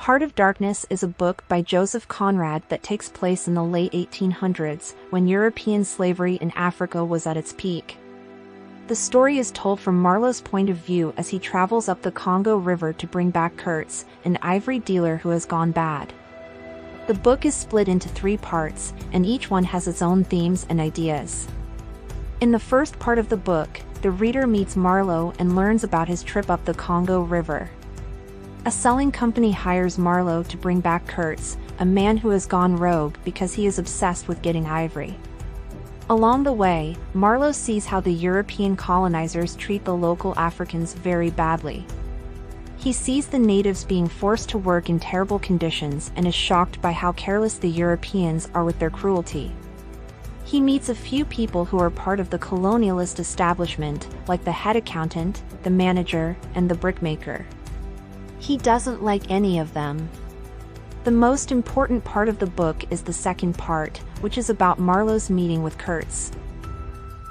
Heart of Darkness is a book by Joseph Conrad that takes place in the late 1800s, when European slavery in Africa was at its peak. The story is told from Marlow's point of view as he travels up the Congo River to bring back Kurtz, an ivory dealer who has gone bad. The book is split into 3 parts, and each one has its own themes and ideas. In the first part of the book, the reader meets Marlow and learns about his trip up the Congo River. A selling company hires Marlow to bring back Kurtz, a man who has gone rogue because he is obsessed with getting ivory. Along the way, Marlow sees how the European colonizers treat the local Africans very badly. He sees the natives being forced to work in terrible conditions and is shocked by how careless the Europeans are with their cruelty. He meets a few people who are part of the colonialist establishment, like the head accountant, the manager, and the brickmaker. He doesn't like any of them. The most important part of the book is the second part, which is about Marlow's meeting with Kurtz.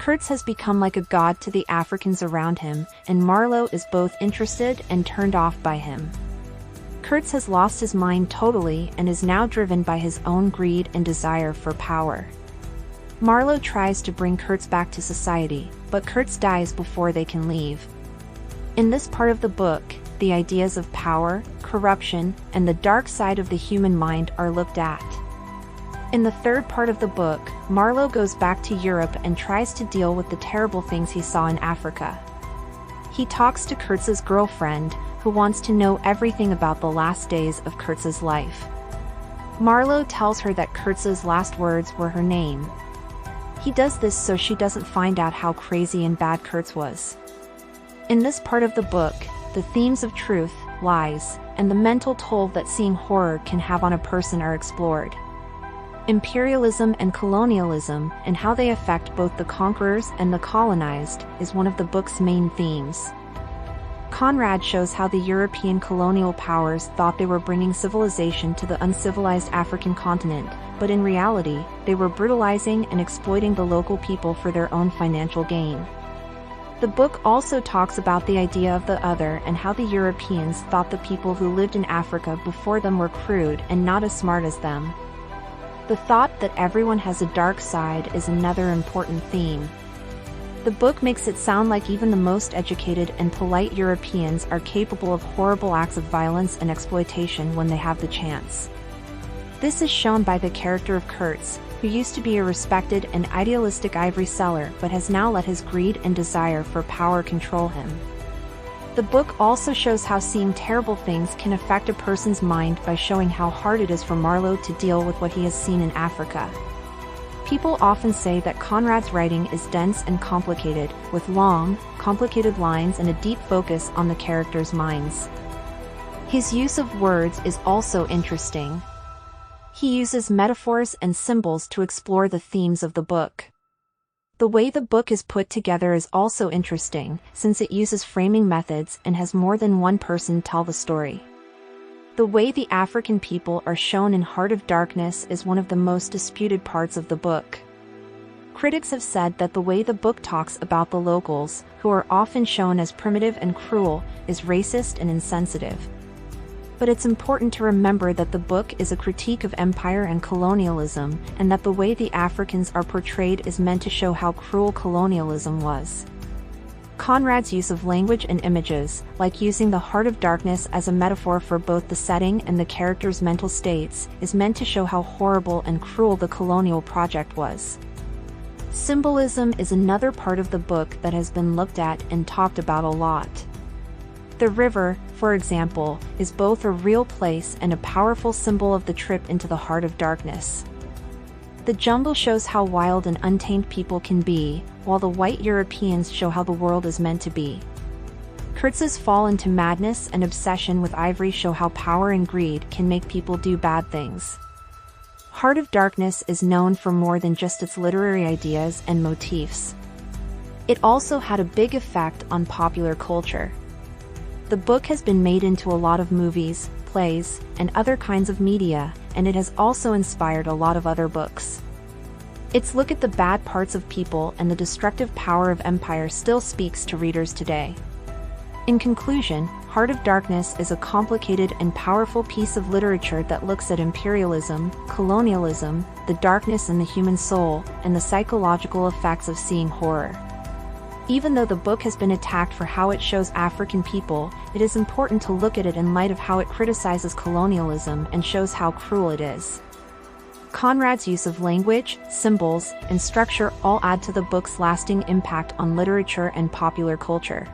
Kurtz has become like a god to the Africans around him, and Marlow is both interested and turned off by him. Kurtz has lost his mind totally and is now driven by his own greed and desire for power. Marlow tries to bring Kurtz back to society, but Kurtz dies before they can leave. In this part of the book, the ideas of power, corruption, and the dark side of the human mind are looked at. In the third part of the book, Marlow goes back to Europe and tries to deal with the terrible things he saw in Africa. He talks to Kurtz's girlfriend, who wants to know everything about the last days of Kurtz's life. Marlow tells her that Kurtz's last words were her name. He does this so she doesn't find out how crazy and bad Kurtz was. In this part of the book, the themes of truth, lies, and the mental toll that seeing horror can have on a person are explored. Imperialism and colonialism, and how they affect both the conquerors and the colonized, is one of the book's main themes. Conrad shows how the European colonial powers thought they were bringing civilization to the uncivilized African continent, but in reality, they were brutalizing and exploiting the local people for their own financial gain. The book also talks about the idea of the other and how the Europeans thought the people who lived in Africa before them were crude and not as smart as them. The thought that everyone has a dark side is another important theme. The book makes it sound like even the most educated and polite Europeans are capable of horrible acts of violence and exploitation when they have the chance. This is shown by the character of Kurtz, who used to be a respected and idealistic ivory seller but has now let his greed and desire for power control him. The book also shows how seeing terrible things can affect a person's mind by showing how hard it is for Marlow to deal with what he has seen in Africa. People often say that Conrad's writing is dense and complicated, with long, complicated lines and a deep focus on the characters' minds. His use of words is also interesting. He uses metaphors and symbols to explore the themes of the book. The way the book is put together is also interesting, since it uses framing methods and has more than one person tell the story. The way the African people are shown in Heart of Darkness is one of the most disputed parts of the book. Critics have said that the way the book talks about the locals, who are often shown as primitive and cruel, is racist and insensitive. But it's important to remember that the book is a critique of empire and colonialism, and that the way the Africans are portrayed is meant to show how cruel colonialism was. Conrad's use of language and images, like using the Heart of Darkness as a metaphor for both the setting and the characters' mental states, is meant to show how horrible and cruel the colonial project was. Symbolism is another part of the book that has been looked at and talked about a lot. The river, for example, is both a real place and a powerful symbol of the trip into the Heart of Darkness. The jungle shows how wild and untamed people can be, while the white Europeans show how the world is meant to be. Kurtz's fall into madness and obsession with ivory show how power and greed can make people do bad things. Heart of Darkness is known for more than just its literary ideas and motifs. It also had a big effect on popular culture. The book has been made into a lot of movies, plays, and other kinds of media, and it has also inspired a lot of other books. Its look at the bad parts of people and the destructive power of empire still speaks to readers today. In conclusion, Heart of Darkness is a complicated and powerful piece of literature that looks at imperialism, colonialism, the darkness in the human soul, and the psychological effects of seeing horror. Even though the book has been attacked for how it shows African people, it is important to look at it in light of how it criticizes colonialism and shows how cruel it is. Conrad's use of language, symbols, and structure all add to the book's lasting impact on literature and popular culture.